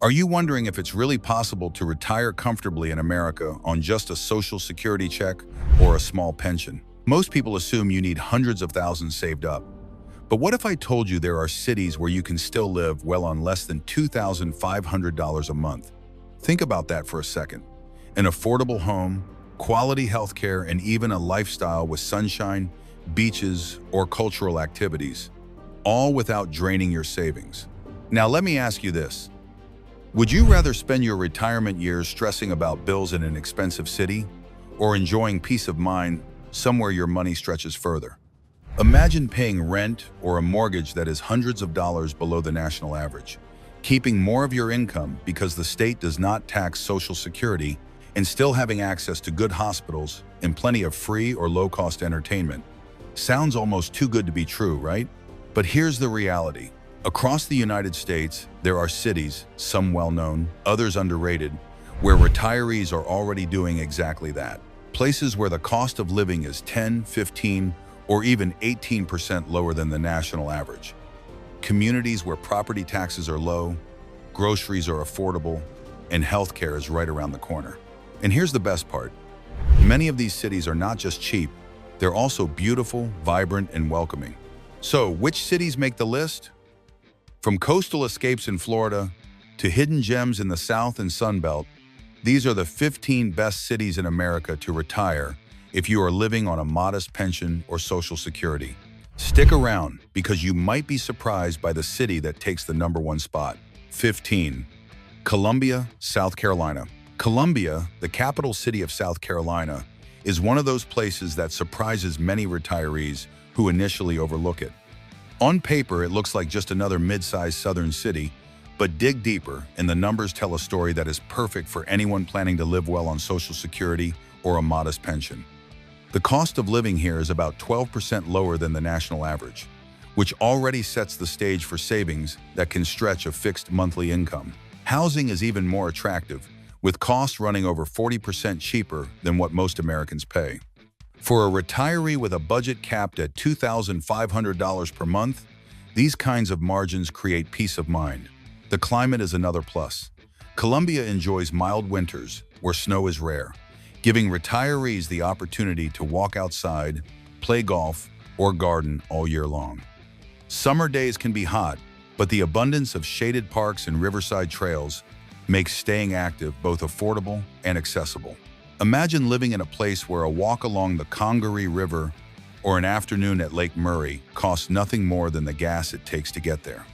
Are you wondering if it's really possible to retire comfortably in America on just a Social Security check or a small pension? Most people assume you need hundreds of thousands saved up. But what if I told you there are cities where you can still live well on less than $2,500 a month? Think about that for a second. An affordable home, quality healthcare, and even a lifestyle with sunshine, beaches, or cultural activities, all without draining your savings. Now let me ask you this. Would you rather spend your retirement years stressing about bills in an expensive city or enjoying peace of mind somewhere your money stretches further? Imagine paying rent or a mortgage that is hundreds of dollars below the national average, keeping more of your income because the state does not tax Social Security, and still having access to good hospitals and plenty of free or low-cost entertainment. Sounds almost too good to be true, right? But here's the reality. Across the United States, there are cities, some well-known, others underrated, where retirees are already doing exactly that. Places where the cost of living is 10, 15, or even 18% lower than the national average. Communities where property taxes are low, groceries are affordable, and healthcare is right around the corner. And here's the best part. Many of these cities are not just cheap, they're also beautiful, vibrant, and welcoming. So, which cities make the list? From coastal escapes in Florida to hidden gems in the South and Sun Belt, these are the 15 best cities in America to retire if you are living on a modest pension or Social Security. Stick around because you might be surprised by the city that takes the #1 spot. 15. Columbia, South Carolina. Columbia, the capital city of South Carolina, is one of those places that surprises many retirees who initially overlook it. On paper, it looks like just another mid-sized southern city, but dig deeper and the numbers tell a story that is perfect for anyone planning to live well on Social Security or a modest pension. The cost of living here is about 12% lower than the national average, which already sets the stage for savings that can stretch a fixed monthly income. Housing is even more attractive, with costs running over 40% cheaper than what most Americans pay. For a retiree with a budget capped at $2,500 per month, these kinds of margins create peace of mind. The climate is another plus. Columbia enjoys mild winters, where snow is rare, giving retirees the opportunity to walk outside, play golf, or garden all year long. Summer days can be hot, but the abundance of shaded parks and riverside trails makes staying active both affordable and accessible. Imagine living in a place where a walk along the Congaree River or an afternoon at Lake Murray costs nothing more than the gas it takes to get there.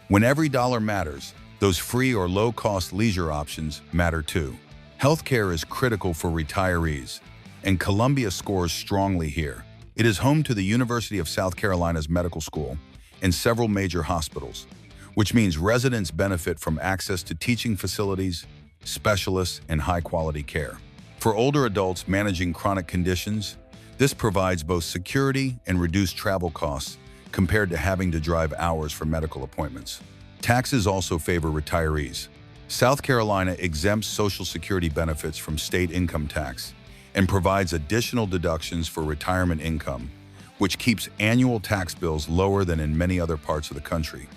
When every dollar matters, those free or low-cost leisure options matter too. Healthcare is critical for retirees, and Columbia scores strongly here. It is home to the University of South Carolina's medical school and several major hospitals, which means residents benefit from access to teaching facilities, specialists, and high-quality care. For older adults managing chronic conditions, this provides both security and reduced travel costs compared to having to drive hours for medical appointments. Taxes also favor retirees. South Carolina exempts Social Security benefits from state income tax and provides additional deductions for retirement income, which keeps annual tax bills lower than in many other parts of the country.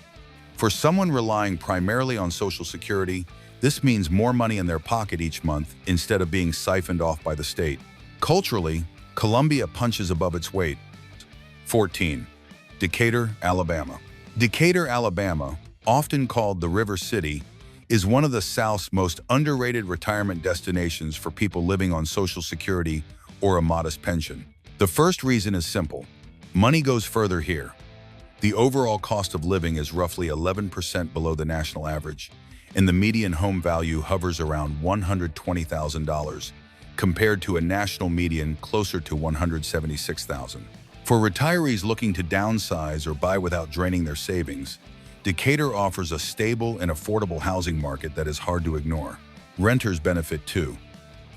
For someone relying primarily on Social Security, this means more money in their pocket each month instead of being siphoned off by the state. Culturally, Columbia punches above its weight. 14. Decatur, Alabama. Decatur, Alabama, often called the River City, is one of the South's most underrated retirement destinations for people living on Social Security or a modest pension. The first reason is simple. Money goes further here. The overall cost of living is roughly 11% below the national average, and the median home value hovers around $120,000, compared to a national median closer to $176,000. For retirees looking to downsize or buy without draining their savings, Decatur offers a stable and affordable housing market that is hard to ignore. Renters benefit too.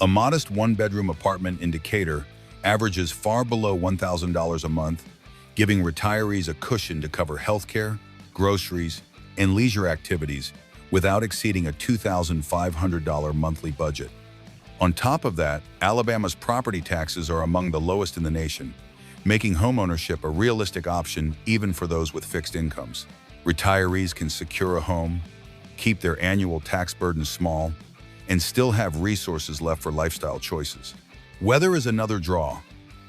A modest one-bedroom apartment in Decatur averages far below $1,000 a month, giving retirees a cushion to cover healthcare, groceries, and leisure activities without exceeding a $2,500 monthly budget. On top of that, Alabama's property taxes are among the lowest in the nation, making homeownership a realistic option even for those with fixed incomes. Retirees can secure a home, keep their annual tax burden small, and still have resources left for lifestyle choices. Weather is another draw.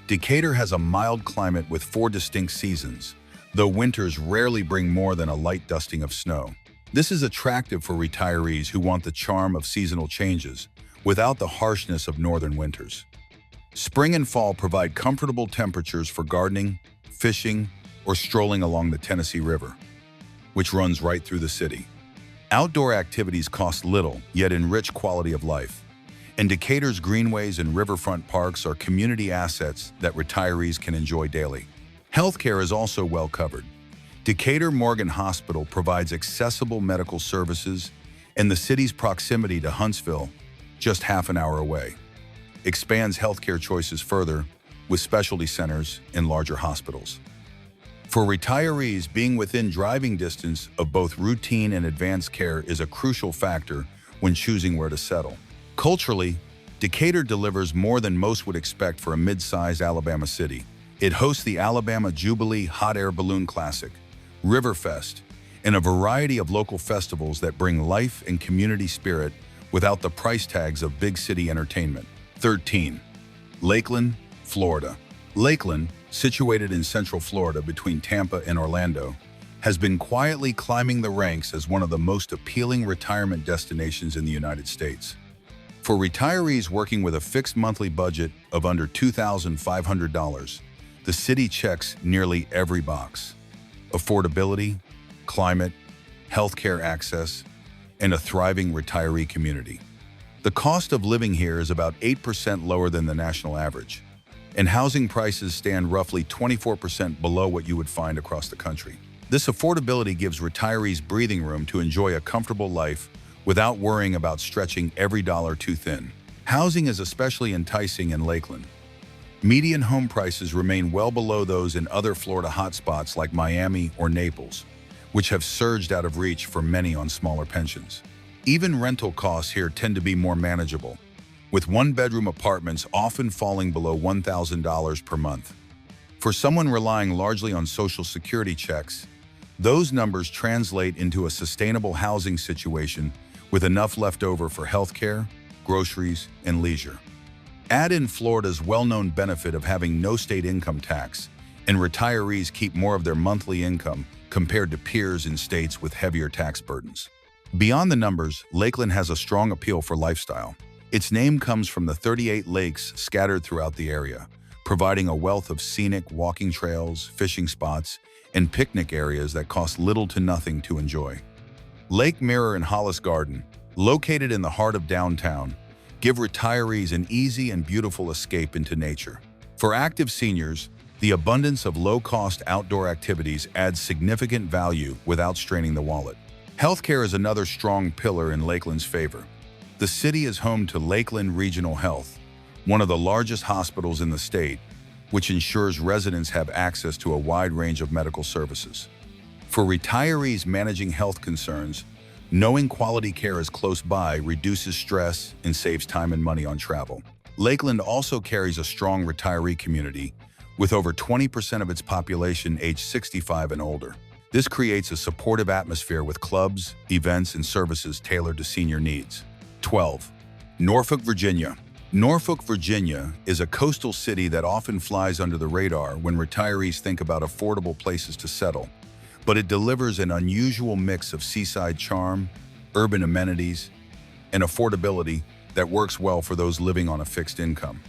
Decatur has a mild climate with 4 distinct seasons, though winters rarely bring more than a light dusting of snow. This is attractive for retirees who want the charm of seasonal changes without the harshness of northern winters. Spring and fall provide comfortable temperatures for gardening, fishing, or strolling along the Tennessee River, which runs right through the city. Outdoor activities cost little, yet enrich quality of life. And Decatur's greenways and riverfront parks are community assets that retirees can enjoy daily. Healthcare is also well covered. Decatur Morgan Hospital provides accessible medical services, and the city's proximity to Huntsville, just half an hour away, expands healthcare choices further with specialty centers and larger hospitals. For retirees, being within driving distance of both routine and advanced care is a crucial factor when choosing where to settle. Culturally, Decatur delivers more than most would expect for a mid-sized Alabama city. It hosts the Alabama Jubilee Hot Air Balloon Classic, Riverfest, and a variety of local festivals that bring life and community spirit without the price tags of big city entertainment. 13. Lakeland, Florida. Lakeland, situated in central Florida between Tampa and Orlando, has been quietly climbing the ranks as one of the most appealing retirement destinations in the United States. For retirees working with a fixed monthly budget of under $2,500, the city checks nearly every box: affordability, climate, healthcare access, and a thriving retiree community. The cost of living here is about 8% lower than the national average, and housing prices stand roughly 24% below what you would find across the country. This affordability gives retirees breathing room to enjoy a comfortable life without worrying about stretching every dollar too thin. Housing is especially enticing in Lakeland. Median home prices remain well below those in other Florida hotspots like Miami or Naples, which have surged out of reach for many on smaller pensions. Even rental costs here tend to be more manageable, with one-bedroom apartments often falling below $1,000 per month. For someone relying largely on Social Security checks, those numbers translate into a sustainable housing situation with enough left over for healthcare, groceries, and leisure. Add in Florida's well-known benefit of having no state income tax, and retirees keep more of their monthly income compared to peers in states with heavier tax burdens. Beyond the numbers, Lakeland has a strong appeal for lifestyle. Its name comes from the 38 lakes scattered throughout the area, providing a wealth of scenic walking trails, fishing spots, and picnic areas that cost little to nothing to enjoy. Lake Mirror and Hollis Garden, located in the heart of downtown, give retirees an easy and beautiful escape into nature. For active seniors, the abundance of low-cost outdoor activities adds significant value without straining the wallet. Healthcare is another strong pillar in Lakeland's favor. The city is home to Lakeland Regional Health, one of the largest hospitals in the state, which ensures residents have access to a wide range of medical services. For retirees managing health concerns, knowing quality care is close by reduces stress and saves time and money on travel. Lakeland also carries a strong retiree community, with over 20% of its population aged 65 and older. This creates a supportive atmosphere with clubs, events, and services tailored to senior needs. 12. Norfolk, Virginia. Norfolk, Virginia is a coastal city that often flies under the radar when retirees think about affordable places to settle, but it delivers an unusual mix of seaside charm, urban amenities, and affordability that works well for those living on a fixed income.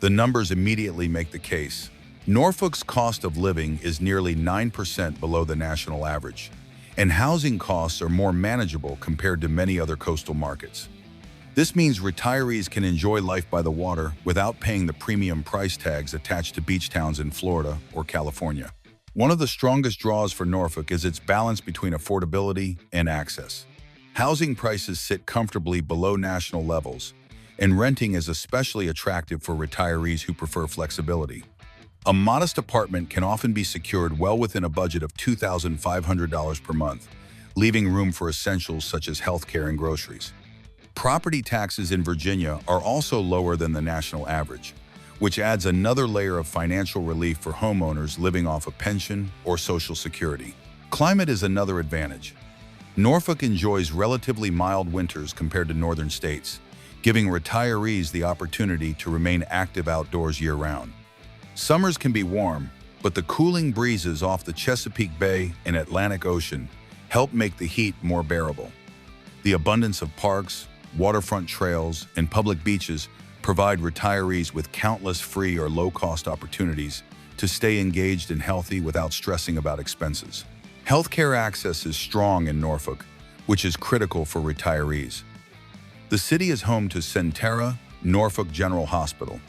The numbers immediately make the case. Norfolk's cost of living is nearly 9% below the national average, and housing costs are more manageable compared to many other coastal markets. This means retirees can enjoy life by the water without paying the premium price tags attached to beach towns in Florida or California. One of the strongest draws for Norfolk is its balance between affordability and access. Housing prices sit comfortably below national levels, and renting is especially attractive for retirees who prefer flexibility. A modest apartment can often be secured well within a budget of $2,500 per month, leaving room for essentials such as healthcare and groceries. Property taxes in Virginia are also lower than the national average, which adds another layer of financial relief for homeowners living off a pension or Social Security. Climate is another advantage. Norfolk enjoys relatively mild winters compared to northern states, giving retirees the opportunity to remain active outdoors year-round. Summers can be warm, but the cooling breezes off the Chesapeake Bay and Atlantic Ocean help make the heat more bearable. The abundance of parks, waterfront trails, and public beaches provide retirees with countless free or low-cost opportunities to stay engaged and healthy without stressing about expenses. Healthcare access is strong in Norfolk, which is critical for retirees. The city is home to Centera Norfolk General Hospital,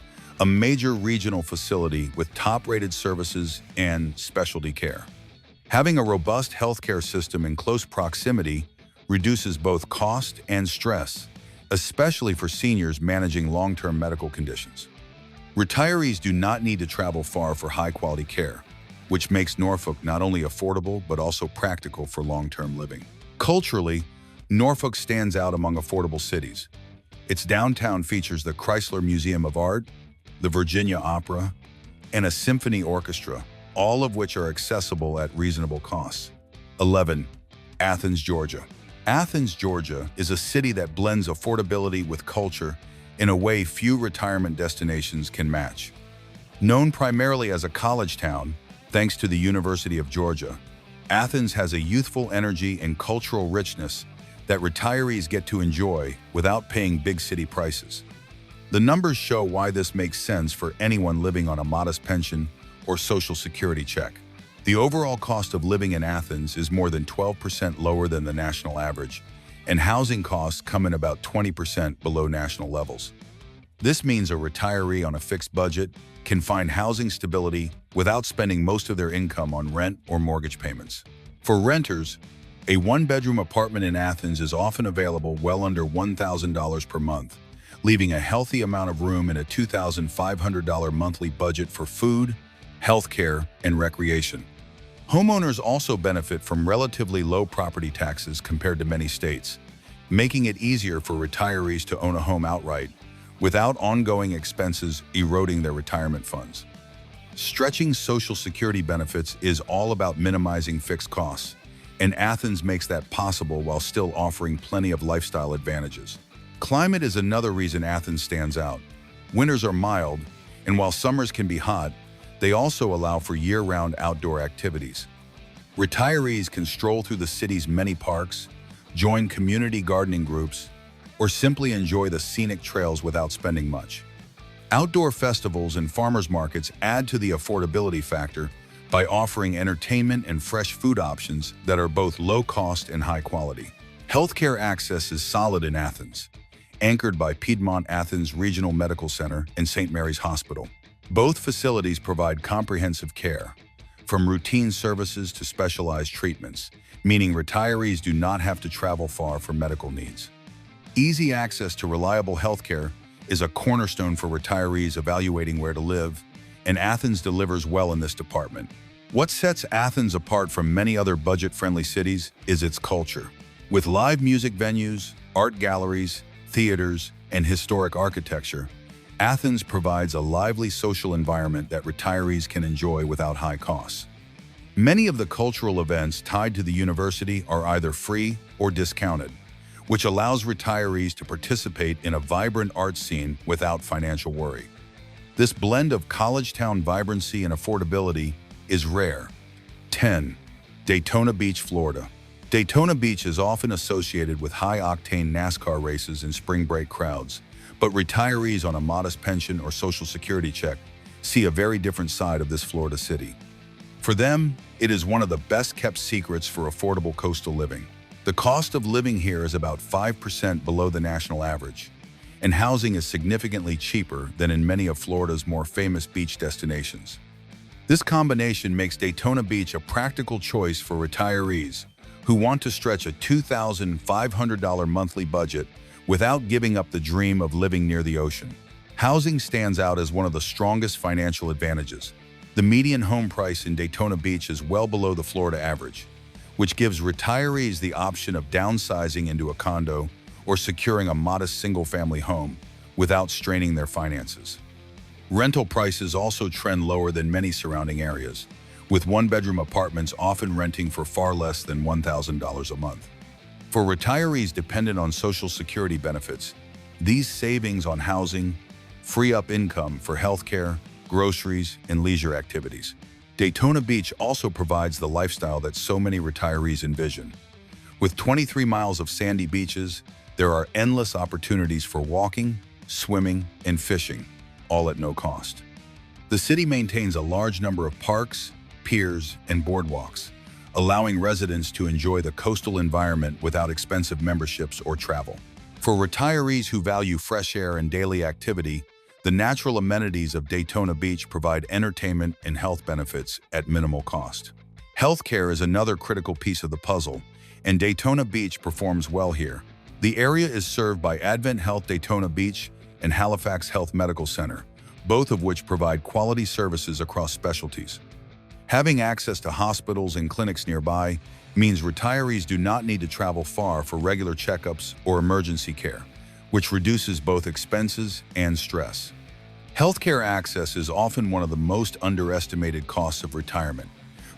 a major regional facility with top-rated services and specialty care. Having a robust healthcare system in close proximity reduces both cost and stress, especially for seniors managing long-term medical conditions. Retirees do not need to travel far for high-quality care, which makes Norfolk not only affordable but also practical for long-term living. Culturally, Norfolk stands out among affordable cities. Its downtown features the Chrysler Museum of Art, the Virginia Opera, and a symphony orchestra, all of which are accessible at reasonable costs. 11. Athens, Georgia. Athens, Georgia is a city that blends affordability with culture in a way few retirement destinations can match. Known primarily as a college town, thanks to the University of Georgia, Athens has a youthful energy and cultural richness that retirees get to enjoy without paying big city prices. The numbers show why this makes sense for anyone living on a modest pension or Social Security check. The overall cost of living in Athens is more than 12% lower than the national average, and housing costs come in about 20% below national levels. This means a retiree on a fixed budget can find housing stability without spending most of their income on rent or mortgage payments. For renters, a one-bedroom apartment in Athens is often available well under $1,000 per month, leaving a healthy amount of room in a $2,500 monthly budget for food, healthcare, and recreation. Homeowners also benefit from relatively low property taxes compared to many states, making it easier for retirees to own a home outright without ongoing expenses eroding their retirement funds. Stretching Social Security benefits is all about minimizing fixed costs, and Athens makes that possible while still offering plenty of lifestyle advantages. Climate is another reason Athens stands out. Winters are mild, and while summers can be hot, they also allow for year-round outdoor activities. Retirees can stroll through the city's many parks, join community gardening groups, or simply enjoy the scenic trails without spending much. Outdoor festivals and farmers markets add to the affordability factor by offering entertainment and fresh food options that are both low cost and high quality. Healthcare access is solid in Athens, anchored by Piedmont Athens Regional Medical Center and St. Mary's Hospital. Both facilities provide comprehensive care, from routine services to specialized treatments, meaning retirees do not have to travel far for medical needs. Easy access to reliable healthcare is a cornerstone for retirees evaluating where to live, and Athens delivers well in this department. What sets Athens apart from many other budget-friendly cities is its culture. With live music venues, art galleries, theaters, and historic architecture, Athens provides a lively social environment that retirees can enjoy without high costs. Many of the cultural events tied to the university are either free or discounted, which allows retirees to participate in a vibrant art scene without financial worry. This blend of college town vibrancy and affordability is rare. 10. Daytona Beach, Florida. Daytona Beach is often associated with high-octane NASCAR races and spring break crowds, but retirees on a modest pension or Social Security check see a very different side of this Florida city. For them, it is one of the best-kept secrets for affordable coastal living. The cost of living here is about 5% below the national average, and housing is significantly cheaper than in many of Florida's more famous beach destinations. This combination makes Daytona Beach a practical choice for retirees who want to stretch a $2,500 monthly budget without giving up the dream of living near the ocean. Housing stands out as one of the strongest financial advantages. The median home price in Daytona Beach is well below the Florida average, which gives retirees the option of downsizing into a condo or securing a modest single-family home without straining their finances. Rental prices also trend lower than many surrounding areas, with one-bedroom apartments often renting for far less than $1,000 a month. For retirees dependent on Social Security benefits, these savings on housing free up income for healthcare, groceries, and leisure activities. Daytona Beach also provides the lifestyle that so many retirees envision. With 23 miles of sandy beaches, there are endless opportunities for walking, swimming, and fishing, all at no cost. The city maintains a large number of parks, piers, and boardwalks, allowing residents to enjoy the coastal environment without expensive memberships or travel. For retirees who value fresh air and daily activity, the natural amenities of Daytona Beach provide entertainment and health benefits at minimal cost. Healthcare is another critical piece of the puzzle, and Daytona Beach performs well here. The area is served by Advent Health Daytona Beach and Halifax Health Medical Center, both of which provide quality services across specialties. Having access to hospitals and clinics nearby means retirees do not need to travel far for regular checkups or emergency care, which reduces both expenses and stress. Healthcare access is often one of the most underestimated costs of retirement,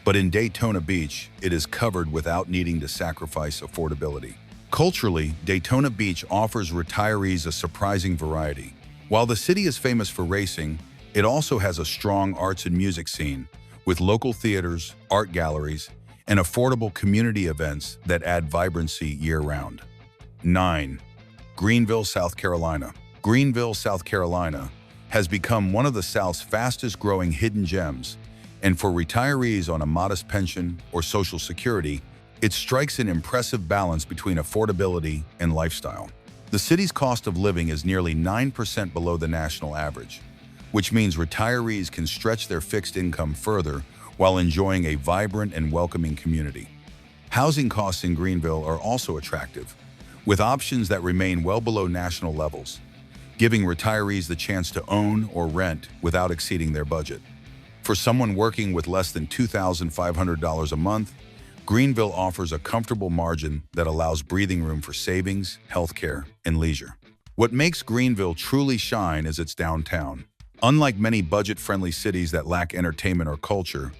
but in Daytona Beach, it is covered without needing to sacrifice affordability. Culturally, Daytona Beach offers retirees a surprising variety. While the city is famous for racing, it also has a strong arts and music scene, with local theaters, art galleries, and affordable community events that add vibrancy year-round. 9. Greenville, South Carolina. Greenville, South Carolina has become one of the South's fastest-growing hidden gems, and for retirees on a modest pension or Social Security, it strikes an impressive balance between affordability and lifestyle. The city's cost of living is nearly 9% below the national average, which means retirees can stretch their fixed income further while enjoying a vibrant and welcoming community. Housing costs in Greenville are also attractive, with options that remain well below national levels, giving retirees the chance to own or rent without exceeding their budget. For someone working with less than $2,500 a month, Greenville offers a comfortable margin that allows breathing room for savings, healthcare, and leisure. What makes Greenville truly shine is its downtown. Unlike many budget-friendly cities that lack entertainment or culture,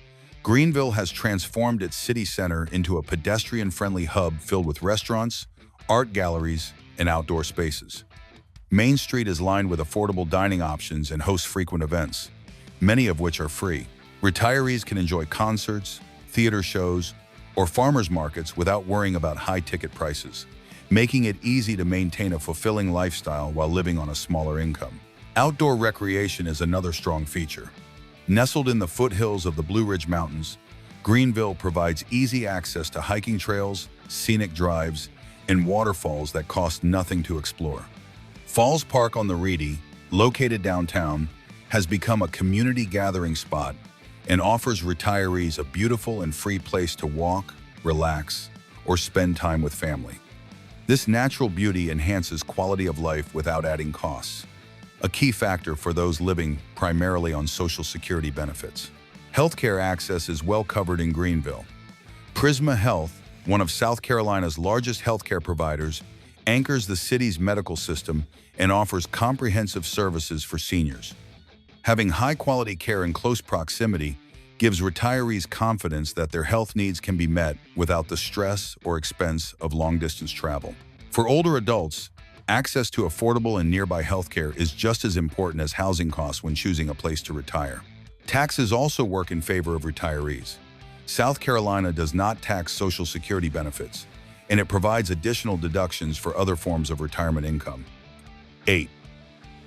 Greenville has transformed its city center into a pedestrian-friendly hub filled with restaurants, art galleries, and outdoor spaces. Main Street is lined with affordable dining options and hosts frequent events, many of which are free. Retirees can enjoy concerts, theater shows, or farmers markets without worrying about high ticket prices, making it easy to maintain a fulfilling lifestyle while living on a smaller income. Outdoor recreation is another strong feature. Nestled in the foothills of the Blue Ridge Mountains, Greenville provides easy access to hiking trails, scenic drives, and waterfalls that cost nothing to explore. Falls Park on the Reedy, located downtown, has become a community gathering spot and offers retirees a beautiful and free place to walk, relax, or spend time with family. This natural beauty enhances quality of life without adding costs, a key factor for those living primarily on Social Security benefits. Healthcare access is well covered in Greenville. Prisma Health, one of South Carolina's largest healthcare providers, anchors the city's medical system and offers comprehensive services for seniors. Having high-quality care in close proximity gives retirees confidence that their health needs can be met without the stress or expense of long-distance travel. For older adults, access to affordable and nearby healthcare is just as important as housing costs when choosing a place to retire. Taxes also work in favor of retirees. South Carolina does not tax Social Security benefits, and it provides additional deductions for other forms of retirement income. 8.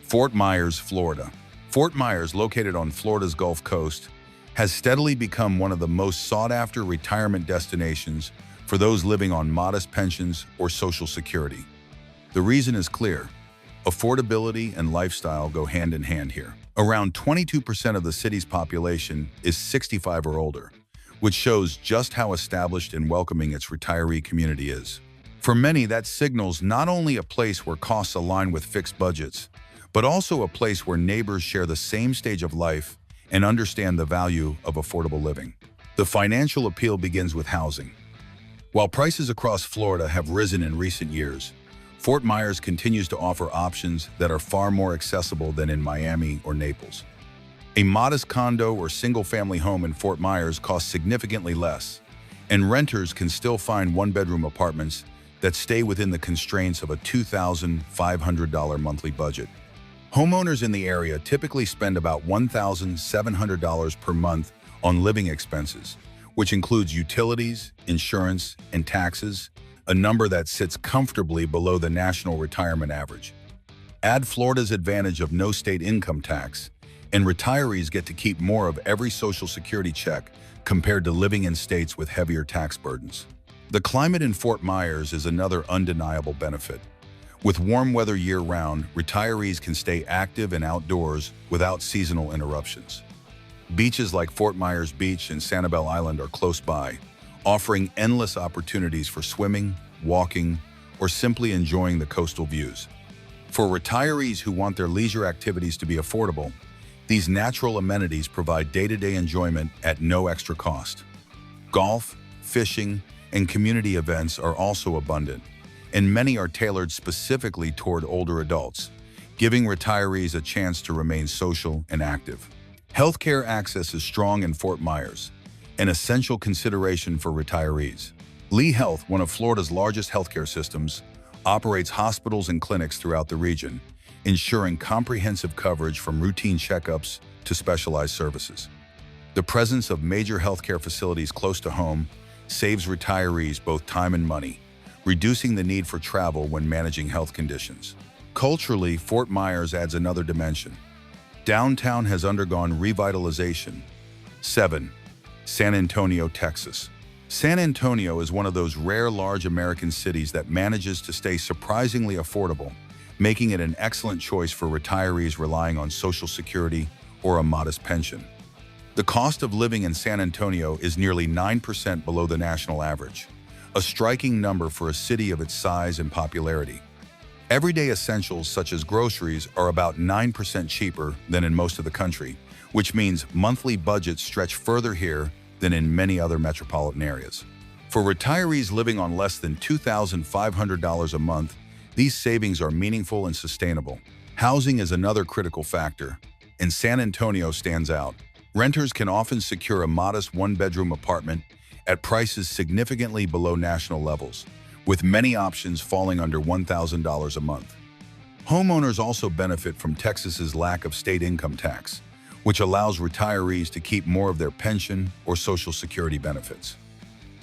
Fort Myers, Florida. Fort Myers, located on Florida's Gulf Coast, has steadily become one of the most sought-after retirement destinations for those living on modest pensions or Social Security. The reason is clear. Affordability and lifestyle go hand in hand here. Around 22% of the city's population is 65 or older, which shows just how established and welcoming its retiree community is. For many, that signals not only a place where costs align with fixed budgets, but also a place where neighbors share the same stage of life and understand the value of affordable living. The financial appeal begins with housing. While prices across Florida have risen in recent years, Fort Myers continues to offer options that are far more accessible than in Miami or Naples. A modest condo or single-family home in Fort Myers costs significantly less, and renters can still find one-bedroom apartments that stay within the constraints of a $2,500 monthly budget. Homeowners in the area typically spend about $1,700 per month on living expenses, which includes utilities, insurance, and taxes, a number that sits comfortably below the national retirement average. Add Florida's advantage of no state income tax, and retirees get to keep more of every Social Security check compared to living in states with heavier tax burdens. The climate in Fort Myers is another undeniable benefit. With warm weather year-round, retirees can stay active and outdoors without seasonal interruptions. Beaches like Fort Myers Beach and Sanibel Island are close by, offering endless opportunities for swimming, walking, or simply enjoying the coastal views. For retirees who want their leisure activities to be affordable, these natural amenities provide day-to-day enjoyment at no extra cost. Golf, fishing, and community events are also abundant, and many are tailored specifically toward older adults, giving retirees a chance to remain social and active. Healthcare access is strong in Fort Myers, an essential consideration for retirees. Lee Health, one of Florida's largest healthcare systems, operates hospitals and clinics throughout the region, ensuring comprehensive coverage from routine checkups to specialized services. The presence of major healthcare facilities close to home saves retirees both time and money, reducing the need for travel when managing health conditions. Culturally, Fort Myers adds another dimension. Downtown has undergone revitalization. 7. San Antonio, Texas. San Antonio is one of those rare large American cities that manages to stay surprisingly affordable, making it an excellent choice for retirees relying on Social Security or a modest pension. The cost of living in San Antonio is nearly 9% below the national average, a striking number for a city of its size and popularity. Everyday essentials such as groceries are about 9% cheaper than in most of the country, which means monthly budgets stretch further here than in many other metropolitan areas. For retirees living on less than $2,500 a month, these savings are meaningful and sustainable. Housing is another critical factor, and San Antonio stands out. Renters can often secure a modest one-bedroom apartment at prices significantly below national levels, with many options falling under $1,000 a month. Homeowners also benefit from Texas's lack of state income tax, which allows retirees to keep more of their pension or Social Security benefits.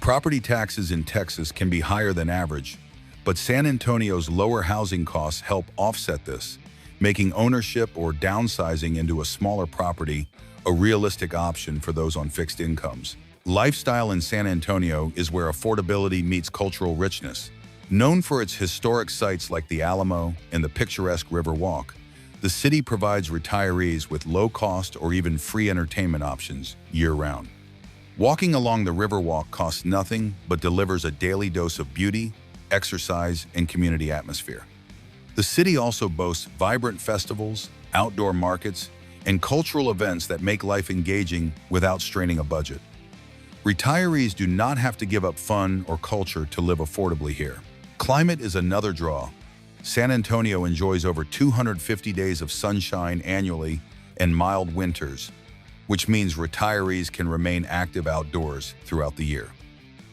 Property taxes in Texas can be higher than average, but San Antonio's lower housing costs help offset this, making ownership or downsizing into a smaller property a realistic option for those on fixed incomes. Lifestyle in San Antonio is where affordability meets cultural richness. Known for its historic sites like the Alamo and the picturesque River Walk, the city provides retirees with low-cost or even free entertainment options year-round. Walking along the Riverwalk costs nothing but delivers a daily dose of beauty, exercise, and community atmosphere. The city also boasts vibrant festivals, outdoor markets, and cultural events that make life engaging without straining a budget. Retirees do not have to give up fun or culture to live affordably here. Climate is another draw. San Antonio enjoys over 250 days of sunshine annually and mild winters, which means retirees can remain active outdoors throughout the year.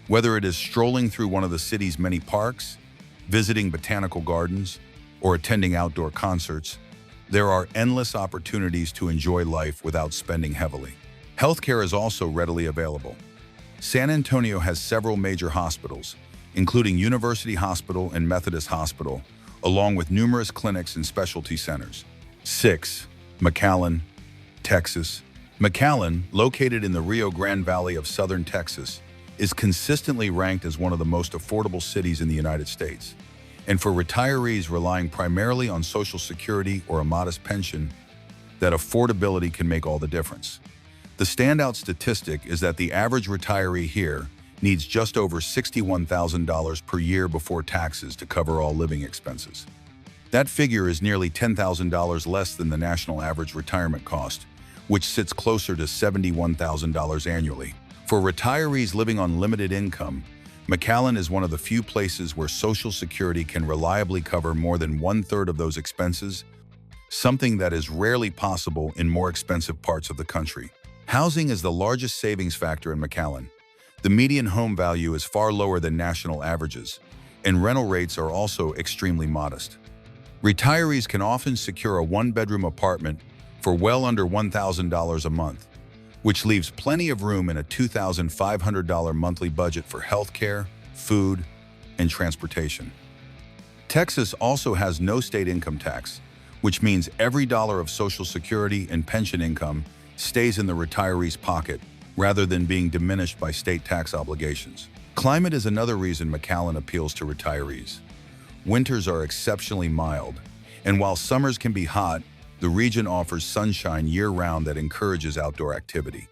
Whether it is strolling through one of the city's many parks, visiting botanical gardens, or attending outdoor concerts, there are endless opportunities to enjoy life without spending heavily. Healthcare is also readily available. San Antonio has several major hospitals, including University Hospital and Methodist Hospital, along with numerous clinics and specialty centers. 6. McAllen, Texas. McAllen, located in the Rio Grande Valley of southern Texas, is consistently ranked as one of the most affordable cities in the United States. And for retirees relying primarily on Social Security or a modest pension, that affordability can make all the difference. The standout statistic is that the average retiree here needs just over $61,000 per year before taxes to cover all living expenses. That figure is nearly $10,000 less than the national average retirement cost, which sits closer to $71,000 annually. For retirees living on limited income, McAllen is one of the few places where Social Security can reliably cover more than one-third of those expenses, something that is rarely possible in more expensive parts of the country. Housing is the largest savings factor in McAllen. The median home value is far lower than national averages, and rental rates are also extremely modest. Retirees can often secure a one-bedroom apartment for well under $1,000 a month, which leaves plenty of room in a $2,500 monthly budget for healthcare, food, and transportation. Texas also has no state income tax, which means every dollar of Social Security and pension income stays in the retiree's pocket rather than being diminished by state tax obligations. Climate is another reason McAllen appeals to retirees. Winters are exceptionally mild, and while summers can be hot, the region offers sunshine year-round that encourages outdoor activity.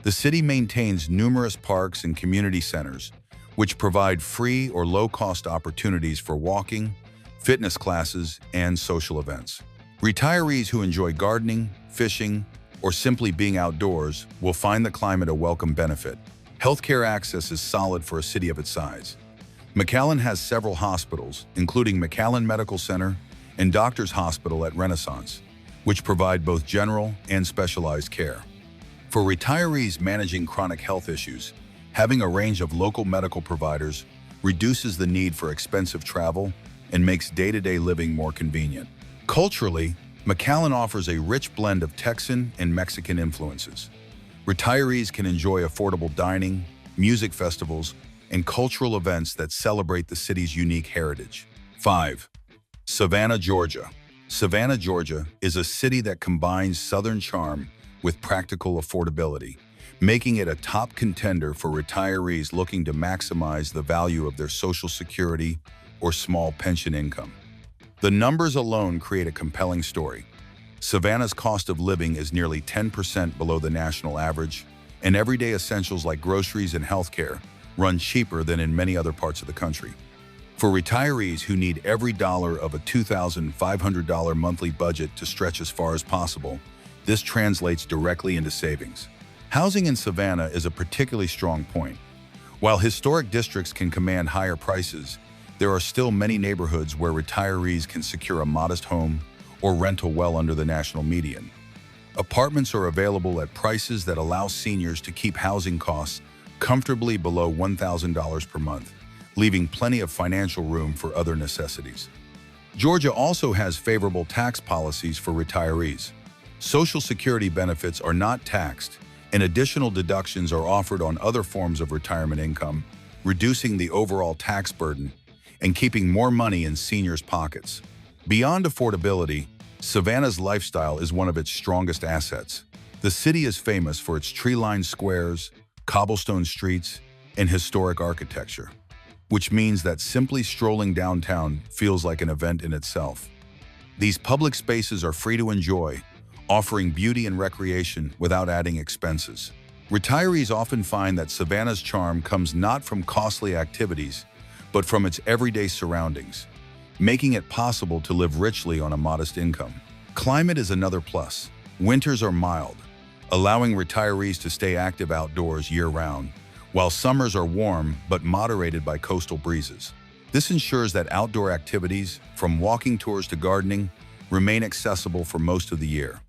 The city maintains numerous parks and community centers, which provide free or low-cost opportunities for walking, fitness classes, and social events. Retirees who enjoy gardening, fishing, or simply being outdoors will find the climate a welcome benefit. Healthcare access is solid for a city of its size. McAllen has several hospitals, including McAllen Medical Center and Doctors Hospital at Renaissance, which provide both general and specialized care. For retirees managing chronic health issues, having a range of local medical providers reduces the need for expensive travel and makes day-to-day living more convenient. Culturally, McAllen offers a rich blend of Texan and Mexican influences. Retirees can enjoy affordable dining, music festivals, and cultural events that celebrate the city's unique heritage. 5. Savannah, Georgia. Savannah, Georgia is a city that combines Southern charm with practical affordability, making it a top contender for retirees looking to maximize the value of their Social Security or small pension income. The numbers alone create a compelling story. Savannah's cost of living is nearly 10% below the national average, and everyday essentials like groceries and healthcare run cheaper than in many other parts of the country. For retirees who need every dollar of a $2,500 monthly budget to stretch as far as possible, this translates directly into savings. Housing in Savannah is a particularly strong point. While historic districts can command higher prices, there are still many neighborhoods where retirees can secure a modest home or rental well under the national median. Apartments are available at prices that allow seniors to keep housing costs comfortably below $1,000 per month, leaving plenty of financial room for other necessities. Georgia also has favorable tax policies for retirees. Social Security benefits are not taxed, and additional deductions are offered on other forms of retirement income, reducing the overall tax burden and keeping more money in seniors' pockets. Beyond affordability, Savannah's lifestyle is one of its strongest assets. The city is famous for its tree-lined squares, cobblestone streets, and historic architecture, which means that simply strolling downtown feels like an event in itself. These public spaces are free to enjoy, offering beauty and recreation without adding expenses. Retirees often find that Savannah's charm comes not from costly activities, but from its everyday surroundings, making it possible to live richly on a modest income. Climate is another plus. Winters are mild, allowing retirees to stay active outdoors year-round, while summers are warm but moderated by coastal breezes. This ensures that outdoor activities, from walking tours to gardening, remain accessible for most of the year.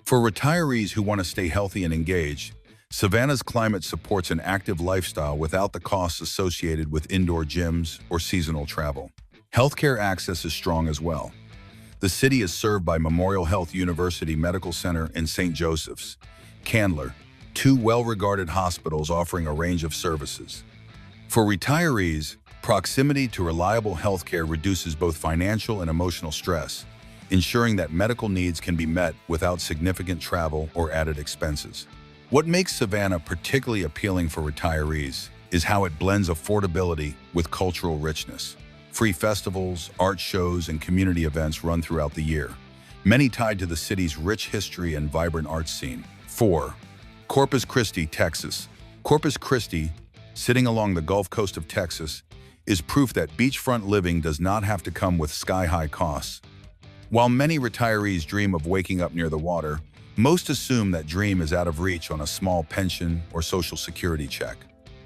For retirees who want to stay healthy and engaged, Savannah's climate supports an active lifestyle without the costs associated with indoor gyms or seasonal travel. Healthcare access is strong as well. The city is served by Memorial Health University Medical Center and St. Joseph's, Candler, two well-regarded hospitals offering a range of services. For retirees, proximity to reliable healthcare reduces both financial and emotional stress, ensuring that medical needs can be met without significant travel or added expenses. What makes Savannah particularly appealing for retirees is how it blends affordability with cultural richness. Free festivals, art shows, and community events run throughout the year, many tied to the city's rich history and vibrant arts scene. 4. Corpus Christi, Texas. Corpus Christi, sitting along the Gulf Coast of Texas, is proof that beachfront living does not have to come with sky-high costs. While many retirees dream of waking up near the water, most assume that dream is out of reach on a small pension or Social Security check.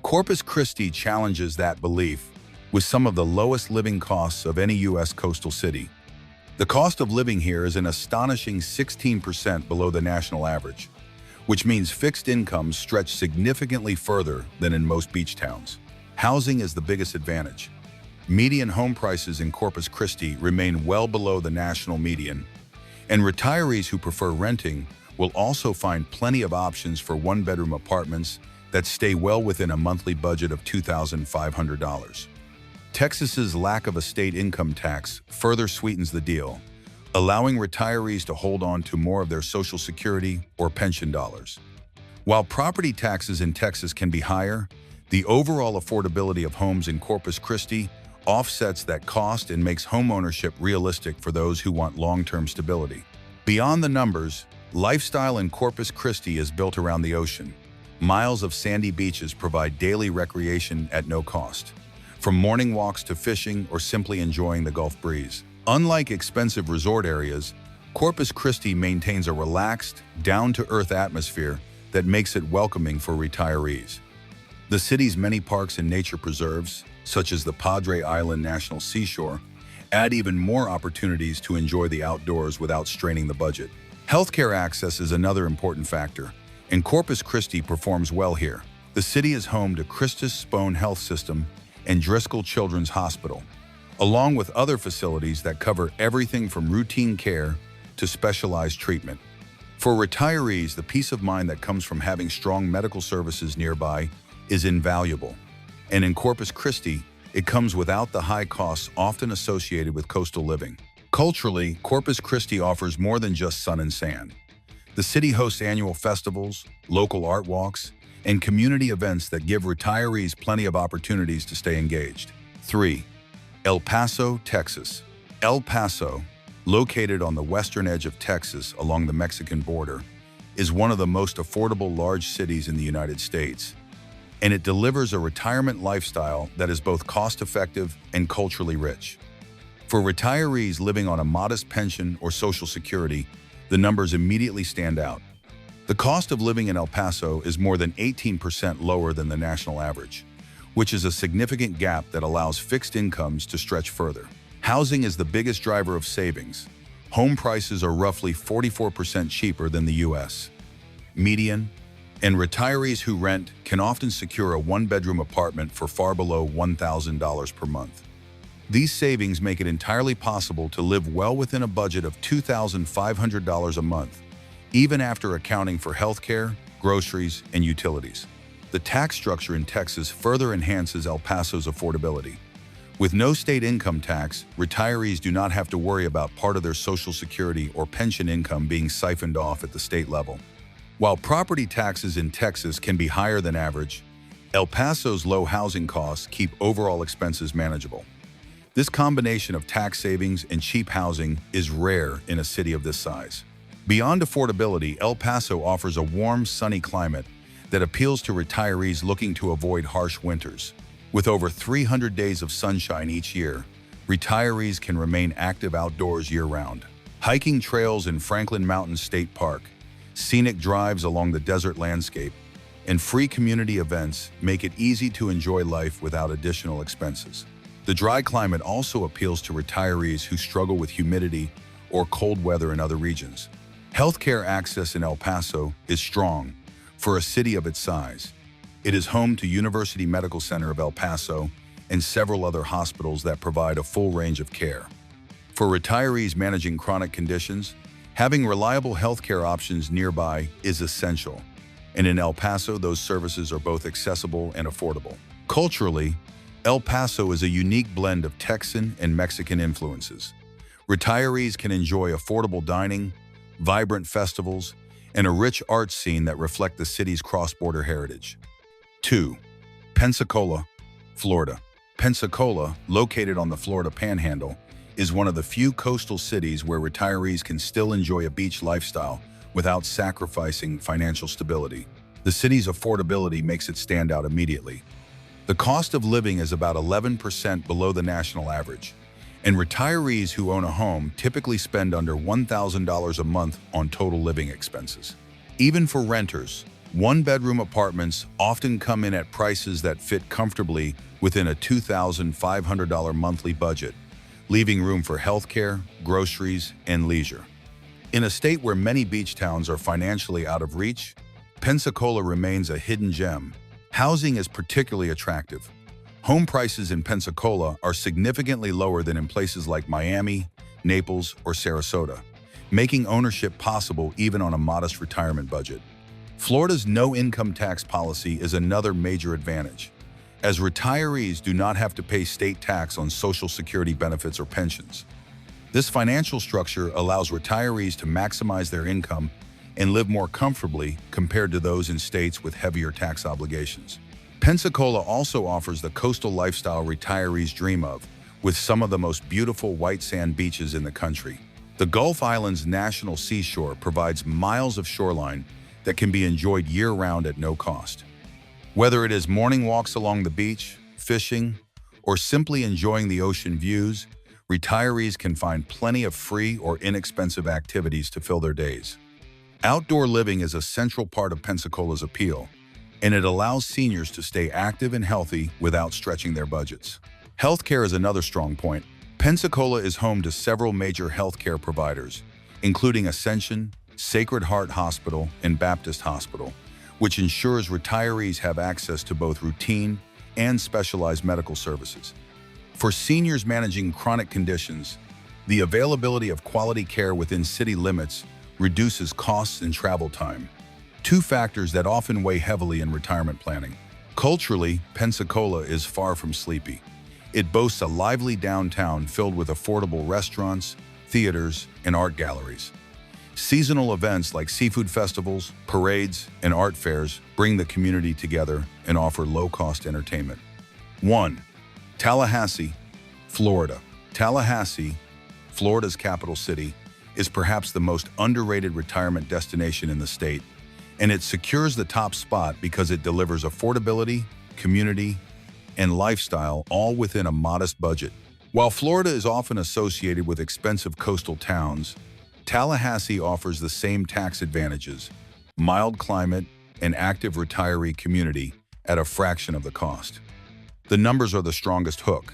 Corpus Christi challenges that belief with some of the lowest living costs of any U.S. coastal city. The cost of living here is an astonishing 16% below the national average, which means fixed incomes stretch significantly further than in most beach towns. Housing is the biggest advantage. Median home prices in Corpus Christi remain well below the national median, and retirees who prefer renting will also find plenty of options for one-bedroom apartments that stay well within a monthly budget of $2,500. Texas's lack of a state income tax further sweetens the deal, allowing retirees to hold on to more of their Social Security or pension dollars. While property taxes in Texas can be higher, the overall affordability of homes in Corpus Christi offsets that cost and makes homeownership realistic for those who want long-term stability. Beyond the numbers, lifestyle in Corpus Christi is built around the ocean. Miles of sandy beaches provide daily recreation at no cost, from morning walks to fishing or simply enjoying the Gulf breeze. Unlike expensive resort areas, Corpus Christi maintains a relaxed, down-to-earth atmosphere that makes it welcoming for retirees. The city's many parks and nature preserves, such as the Padre Island National Seashore, add even more opportunities to enjoy the outdoors without straining the budget. Healthcare access is another important factor, and Corpus Christi performs well here. The city is home to Christus Spohn Health System and Driscoll Children's Hospital, along with other facilities that cover everything from routine care to specialized treatment. For retirees, the peace of mind that comes from having strong medical services nearby is invaluable. And in Corpus Christi, it comes without the high costs often associated with coastal living. Culturally, Corpus Christi offers more than just sun and sand. The city hosts annual festivals, local art walks, and community events that give retirees plenty of opportunities to stay engaged. 3. El Paso, Texas. El Paso, located on the western edge of Texas along the Mexican border, is one of the most affordable large cities in the United States, and it delivers a retirement lifestyle that is both cost-effective and culturally rich. For retirees living on a modest pension or Social Security, the numbers immediately stand out. The cost of living in El Paso is more than 18% lower than the national average, which is a significant gap that allows fixed incomes to stretch further. Housing is the biggest driver of savings. Home prices are roughly 44% cheaper than the U.S. median, and retirees who rent can often secure a one-bedroom apartment for far below $1,000 per month. These savings make it entirely possible to live well within a budget of $2,500 a month, even after accounting for healthcare, groceries, and utilities. The tax structure in Texas further enhances El Paso's affordability. With no state income tax, retirees do not have to worry about part of their Social Security or pension income being siphoned off at the state level. While property taxes in Texas can be higher than average, El Paso's low housing costs keep overall expenses manageable. This combination of tax savings and cheap housing is rare in a city of this size. Beyond affordability, El Paso offers a warm, sunny climate that appeals to retirees looking to avoid harsh winters. With over 300 days of sunshine each year, retirees can remain active outdoors year-round. Hiking trails in Franklin Mountain State Park, scenic drives along the desert landscape, and free community events make it easy to enjoy life without additional expenses. The dry climate also appeals to retirees who struggle with humidity or cold weather in other regions. Healthcare access in El Paso is strong for a city of its size. It is home to University Medical Center of El Paso and several other hospitals that provide a full range of care. For retirees managing chronic conditions, having reliable healthcare options nearby is essential, and in El Paso, those services are both accessible and affordable. Culturally, El Paso is a unique blend of Texan and Mexican influences. Retirees can enjoy affordable dining, vibrant festivals, and a rich art scene that reflect the city's cross-border heritage. 2. Pensacola, Florida. Pensacola, located on the Florida Panhandle, is one of the few coastal cities where retirees can still enjoy a beach lifestyle without sacrificing financial stability. The city's affordability makes it stand out immediately. The cost of living is about 11% below the national average, and retirees who own a home typically spend under $1,000 a month on total living expenses. Even for renters, one-bedroom apartments often come in at prices that fit comfortably within a $2,500 monthly budget, leaving room for healthcare, groceries, and leisure. In a state where many beach towns are financially out of reach, Pensacola remains a hidden gem. Housing is particularly attractive. Home prices in Pensacola are significantly lower than in places like Miami, Naples, or Sarasota, making ownership possible even on a modest retirement budget. Florida's no-income tax policy is another major advantage, as retirees do not have to pay state tax on Social Security benefits or pensions. This financial structure allows retirees to maximize their income and live more comfortably compared to those in states with heavier tax obligations. Pensacola also offers the coastal lifestyle retirees dream of, with some of the most beautiful white sand beaches in the country. The Gulf Islands National Seashore provides miles of shoreline that can be enjoyed year-round at no cost. Whether it is morning walks along the beach, fishing, or simply enjoying the ocean views, retirees can find plenty of free or inexpensive activities to fill their days. Outdoor living is a central part of Pensacola's appeal, and it allows seniors to stay active and healthy without stretching their budgets. Healthcare is another strong point. Pensacola is home to several major healthcare providers, including Ascension, Sacred Heart Hospital, and Baptist Hospital, which ensures retirees have access to both routine and specialized medical services. For seniors managing chronic conditions, the availability of quality care within city limits reduces costs and travel time, two factors that often weigh heavily in retirement planning. Culturally, Pensacola is far from sleepy. It boasts a lively downtown filled with affordable restaurants, theaters, and art galleries. Seasonal events like seafood festivals, parades, and art fairs bring the community together and offer low-cost entertainment. 1. Tallahassee, Florida. Tallahassee, Florida's capital city, is perhaps the most underrated retirement destination in the state, and it secures the top spot because it delivers affordability, community, and lifestyle all within a modest budget. While Florida is often associated with expensive coastal towns, Tallahassee offers the same tax advantages, mild climate, and active retiree community at a fraction of the cost. The numbers are the strongest hook.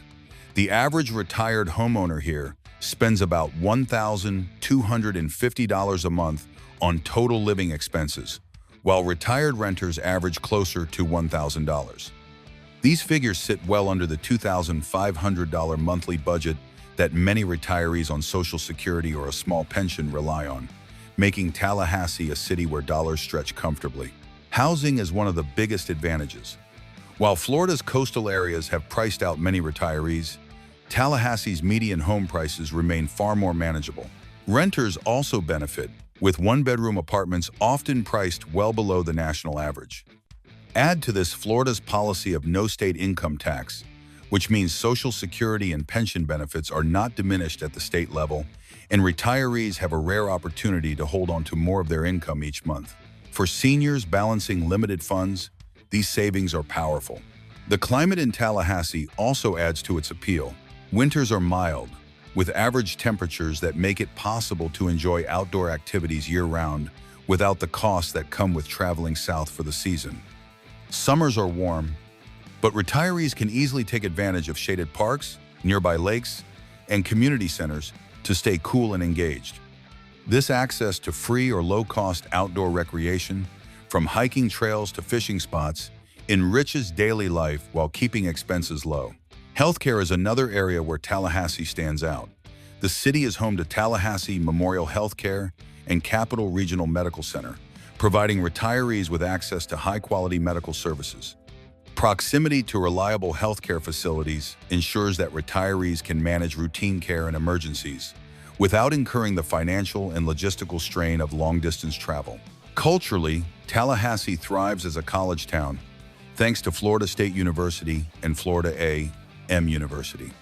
The average retired homeowner here spends about $1,250 a month on total living expenses, while retired renters average closer to $1,000. These figures sit well under the $2,500 monthly budget that many retirees on Social Security or a small pension rely on, making Tallahassee a city where dollars stretch comfortably. Housing is one of the biggest advantages. While Florida's coastal areas have priced out many retirees, Tallahassee's median home prices remain far more manageable. Renters also benefit, with one-bedroom apartments often priced well below the national average. Add to this Florida's policy of no state income tax, which means Social Security and pension benefits are not diminished at the state level, and retirees have a rare opportunity to hold on to more of their income each month. For seniors balancing limited funds, these savings are powerful. The climate in Tallahassee also adds to its appeal. Winters are mild, with average temperatures that make it possible to enjoy outdoor activities year-round without the costs that come with traveling south for the season. Summers are warm, but retirees can easily take advantage of shaded parks, nearby lakes, and community centers to stay cool and engaged. This access to free or low-cost outdoor recreation, from hiking trails to fishing spots, enriches daily life while keeping expenses low. Healthcare is another area where Tallahassee stands out. The city is home to Tallahassee Memorial Healthcare and Capital Regional Medical Center, providing retirees with access to high-quality medical services. Proximity to reliable healthcare facilities ensures that retirees can manage routine care and emergencies without incurring the financial and logistical strain of long-distance travel. Culturally, Tallahassee thrives as a college town, thanks to Florida State University and Florida A&M University.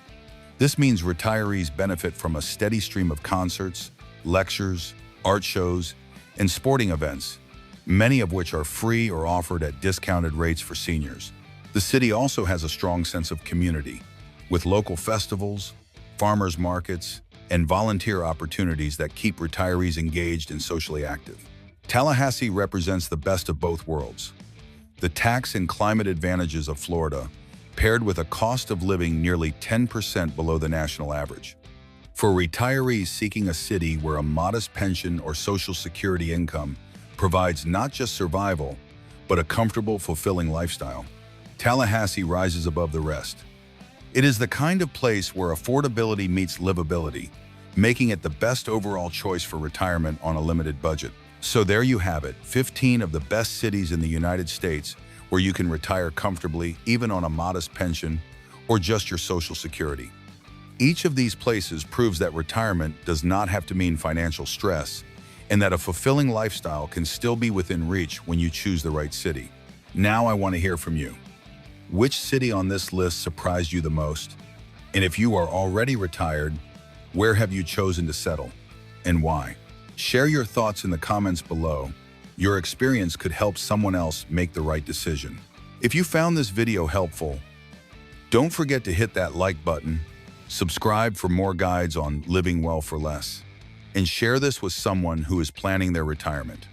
This means retirees benefit from a steady stream of concerts, lectures, art shows, and sporting events, many of which are free or offered at discounted rates for seniors. The city also has a strong sense of community, with local festivals, farmers markets, and volunteer opportunities that keep retirees engaged and socially active. Tallahassee represents the best of both worlds. The tax and climate advantages of Florida, paired with a cost of living nearly 10% below the national average. For retirees seeking a city where a modest pension or Social Security income provides not just survival, but a comfortable, fulfilling lifestyle, Tallahassee rises above the rest. It is the kind of place where affordability meets livability, making it the best overall choice for retirement on a limited budget. So there you have it, 15 of the best cities in the United States where you can retire comfortably, even on a modest pension or just your Social Security. Each of these places proves that retirement does not have to mean financial stress, and that a fulfilling lifestyle can still be within reach when you choose the right city. Now I want to hear from you. Which city on this list surprised you the most? And if you are already retired, where have you chosen to settle, and why? Share your thoughts in the comments below. Your experience could help someone else make the right decision. If you found this video helpful, don't forget to hit that like button, subscribe for more guides on living well for less, and share this with someone who is planning their retirement.